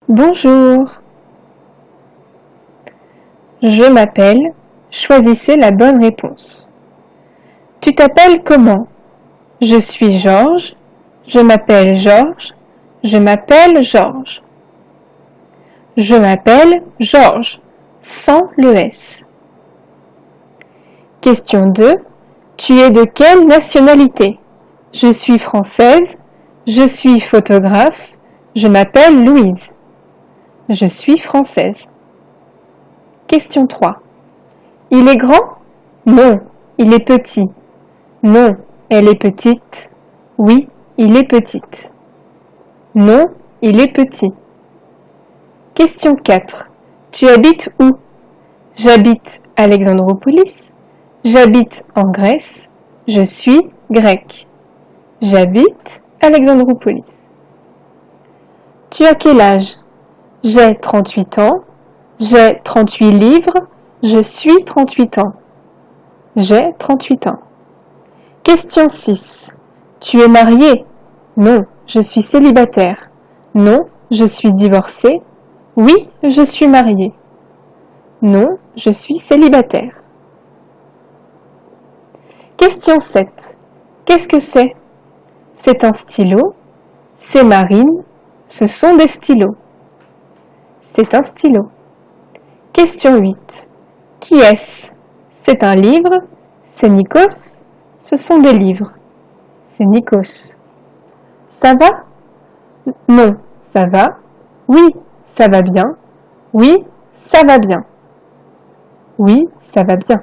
Bonjour. Je m'appelle. Choisissez la bonne réponse. Tu t'appelles comment? Je suis Georges. Je m'appelle Georges. Je m'appelle Georges. Je m'appelle Georges, sans le S. Question 2. Tu es de quelle nationalité? Je suis française. Je suis photographe. Je m'appelle Louise. Je suis française. Question 3. Il est grand? Non, il est petit. Non, elle est petite. Oui, il est petite. Non, il est petit. Question 4. Tu habites où? J'habite à Alexandroupolis. J'habite en Grèce. Je suis grec. J'habite à Alexandroupolis. Tu as quel âge? J'ai 38 ans. J'ai 38 livres. Je suis 38 ans. J'ai 38 ans. Question 6. Tu es marié? Non, je suis célibataire. Non, je suis divorcée. Oui, je suis mariée. Non, je suis célibataire. Question 7. Qu'est-ce que c'est? C'est un stylo. C'est Marine. Ce sont des stylos. C'est un stylo. Question 8. Qui est-ce? C'est un livre. C'est Nikos. Ce sont des livres. C'est Nikos. Ça va? Non, ça va. Oui, ça va bien. Oui, ça va bien. Oui, ça va bien.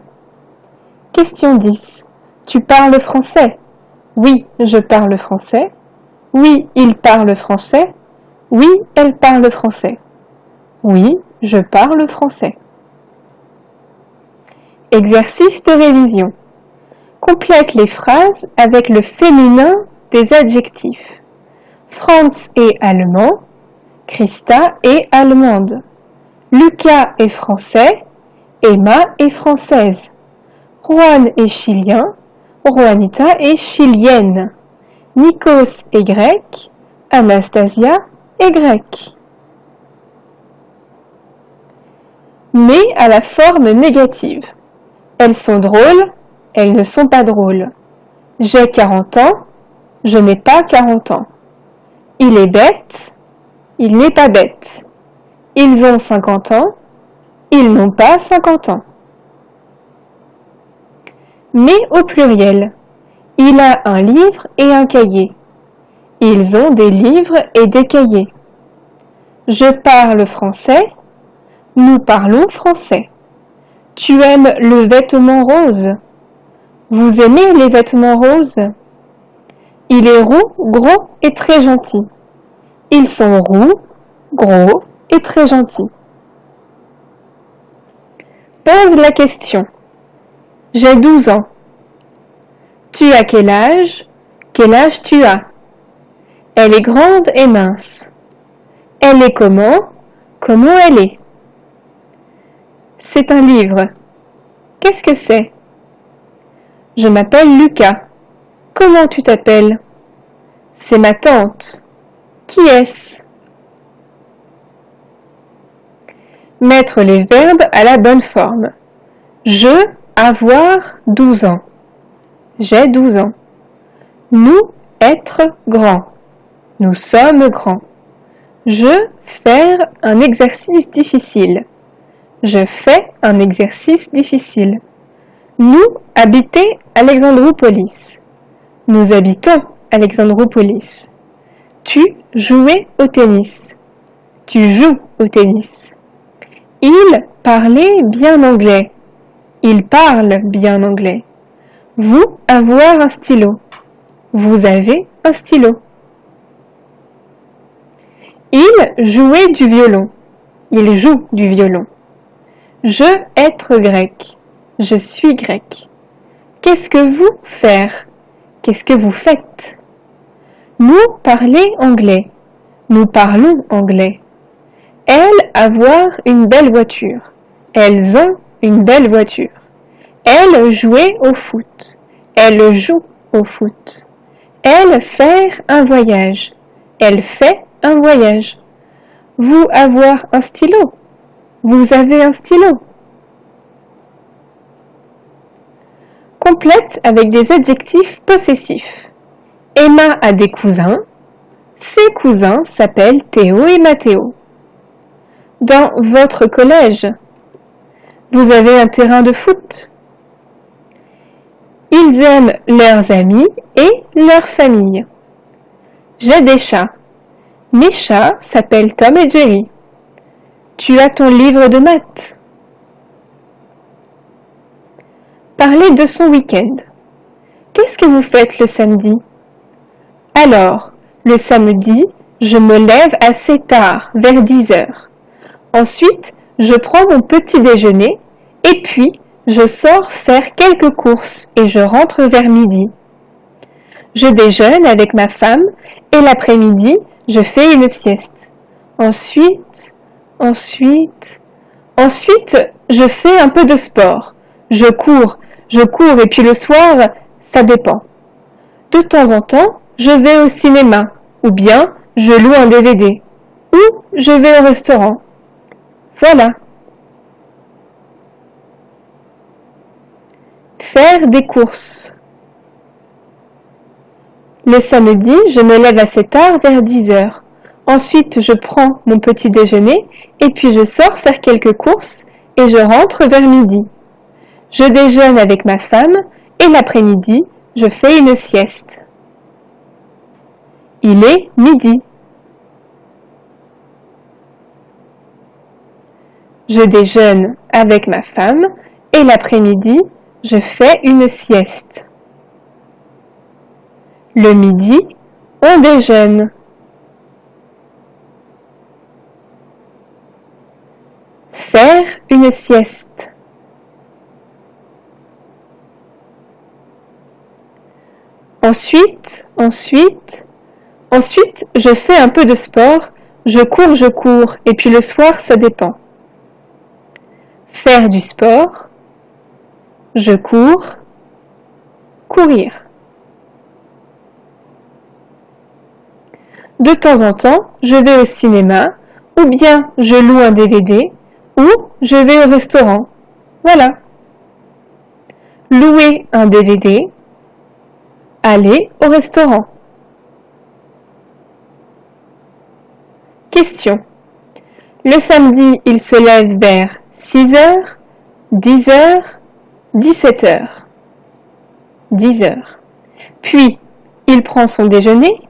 Question 10. Tu parles français? Oui, je parle français. Oui, il parle français. Oui, elle parle français. Oui, je parle français. Exercice de révision. Complète les phrases avec le féminin des adjectifs. Franz est allemand. Christa est allemande. Lucas est français. Emma est française. Juan est chilien. Juanita est chilienne. Nikos est grec. Anastasia est grecque. Mais à la forme négative. Elles sont drôles, elles ne sont pas drôles. J'ai 40 ans, je n'ai pas 40 ans. Il est bête, il n'est pas bête. Ils ont 50 ans, ils n'ont pas 50 ans. Mais au pluriel. Il a un livre et un cahier. Ils ont des livres et des cahiers. Je parle français. Nous parlons français. Tu aimes le vêtement rose? Vous aimez les vêtements roses? Il est roux, gros et très gentil. Ils sont roux, gros et très gentils. Pose la question. J'ai 12 ans. Tu as quel âge? Quel âge tu as? Elle est grande et mince. Elle est comment? Comment elle est? C'est un livre. Qu'est-ce que c'est? Je m'appelle Lucas. Comment tu t'appelles? C'est ma tante. Qui est-ce? Mettre les verbes à la bonne forme. Je, avoir 12 ans. J'ai 12 ans. Nous, être grand. Nous sommes grands. Je, faire un exercice difficile. Je fais un exercice difficile. Nous, habiter Alexandroupolis. Nous habitons Alexandroupolis. Tu, jouais au tennis. Tu joues au tennis. Il parlait bien anglais. Il parle bien anglais. Vous, avoir un stylo. Vous avez un stylo. Il jouait du violon. Il joue du violon. Je, être grec. Je suis grec. Qu'est-ce que vous, faire? Qu'est-ce que vous faites? Nous, parler anglais. Nous parlons anglais. Elles, avoir une belle voiture. Elles ont une belle voiture. Elle, jouer au foot. Elle joue au foot. Elle, faire un voyage. Elle fait un voyage. Vous avoir un stylo. Vous avez un stylo. Complète avec des adjectifs possessifs. Emma a des cousins. Ses cousins s'appellent Théo et Mathéo. Dans votre collège, vous avez un terrain de foot. Ils aiment leurs amis et leur famille. J'ai des chats. Mes chats s'appellent Tom et Jerry. Tu as ton livre de maths. Parlez de son week-end. Qu'est-ce que vous faites le samedi? Alors, le samedi, je me lève assez tard, vers 10 heures. Ensuite, je prends mon petit déjeuner et puis je sors faire quelques courses et je rentre vers midi. Je déjeune avec ma femme et l'après-midi, je fais une sieste. Ensuite, je fais un peu de sport. Je cours et puis le soir, ça dépend. De temps en temps, je vais au cinéma ou bien je loue un DVD ou je vais au restaurant. Voilà. Faire des courses. Le samedi, je me lève assez tard, vers 10 heures. Ensuite, je prends mon petit déjeuner et puis je sors faire quelques courses et je rentre vers midi. Je déjeune avec ma femme et l'après-midi, je fais une sieste. Il est midi. Je déjeune avec ma femme et l'après-midi, je fais une sieste. Le midi, on déjeune. Faire une sieste. Ensuite, je fais un peu de sport, je cours, et puis le soir, ça dépend. Faire du sport, je cours, courir. De temps en temps, je vais au cinéma, ou bien je loue un DVD, ou je vais au restaurant. Voilà. Louer un DVD, aller au restaurant. Question. Le samedi, il se lève vers 6 heures, 10 heures, 17 heures. 10 heures. Puis, il prend son déjeuner,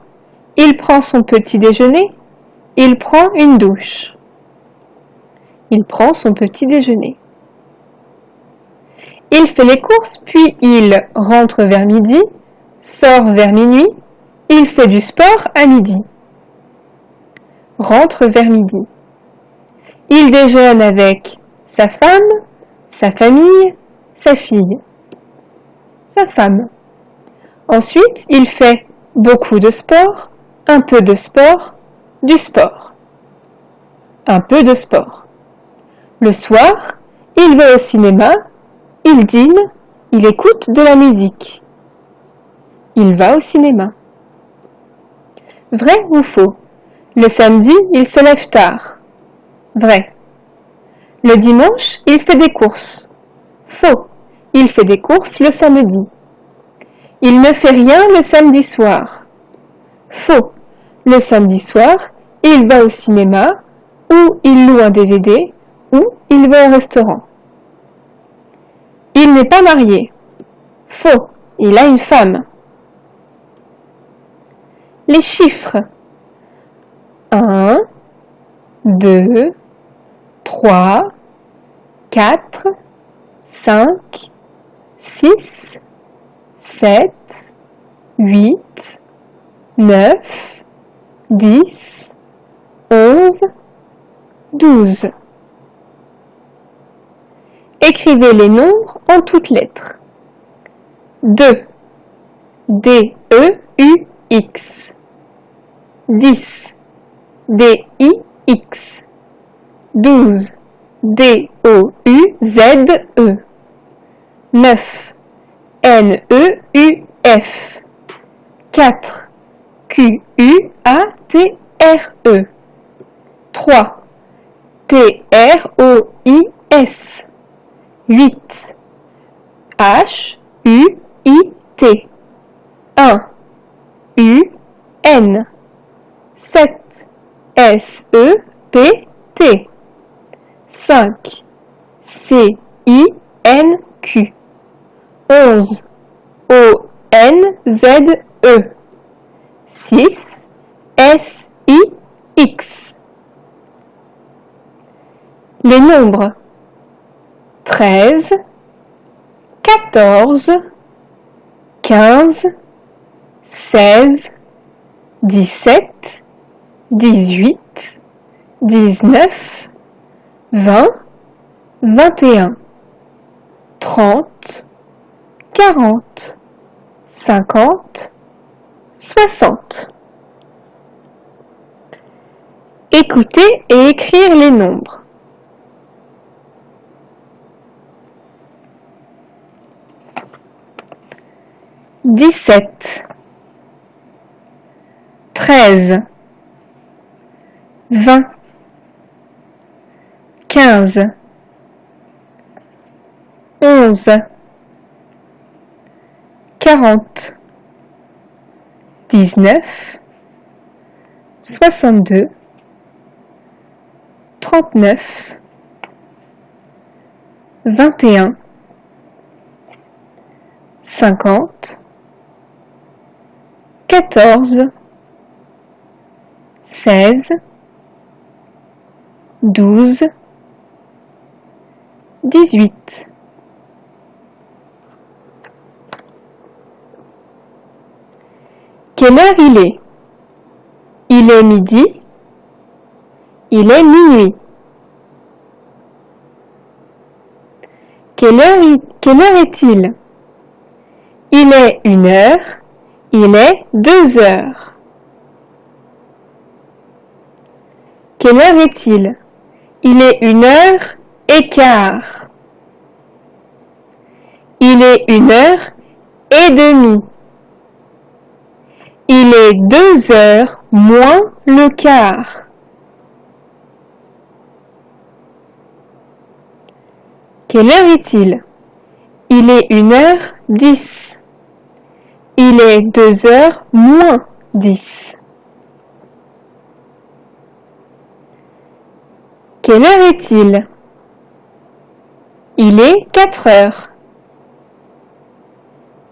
il prend son petit déjeuner, il prend une douche. Il prend son petit déjeuner. Il fait les courses, puis il rentre vers midi, sort vers minuit, il fait du sport à midi. Rentre vers midi. Il déjeune avec sa femme, sa famille, sa fille, sa femme. Ensuite, il fait beaucoup de sport, un peu de sport, du sport. Un peu de sport. Le soir, il va au cinéma, il dîne, il écoute de la musique. Il va au cinéma. Vrai ou faux? Le samedi, il se lève tard. Vrai. Le dimanche, il fait des courses. Faux. Il fait des courses le samedi. Il ne fait rien le samedi soir. Faux. Le samedi soir, il va au cinéma, ou il loue un DVD, ou il va au restaurant. Il n'est pas marié. Faux. Il a une femme. Les chiffres. 1, 2, 3, 4, 5, 6, 7, 8, 9, 10, 11, 12. Écrivez les nombres en toutes lettres. 2, D-E-U-X. 10, D-I-X. 12, D-O-U-Z-E. 9, N-E-U-F. 4, Q-U-A-T-R-E. 3. T-R-O-I-S. 8. H-U-I-T. 1. U-N. 7. S-E-P-T. 5. C-I-N-Q. 11. O-N-Z-E. 6. S-I-X. Les nombres 13, 14, 15, 16, 17, 18, 19, 20, 21, 30, 40, 50, 60. Écoutez et écrire les nombres. 17, 13, 20, 15, 11, 40, 19, 62, 39, 21, 50, 14, 16, 12, 18. Quelle heure il est? Il est midi. Il est minuit. Quelle heure est-il? Il est 1 heure. Il est 2 heures. Quelle heure est-il? Il est 1h15. Il est 1h30. Il est 2 heures moins le quart. Quelle heure est-il? Il est 1h10. Il est 2 heures moins 10. Quelle heure est-il? Il est 4 heures.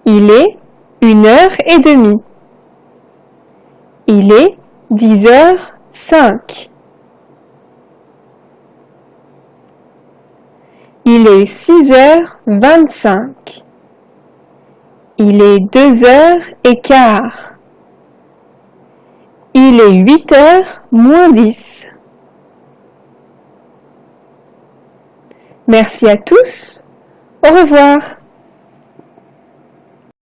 Il est 1h30. Il est 10h05. Il est 6h25. Il est 2h15. Il est 8h moins 10. Merci à tous. Au revoir.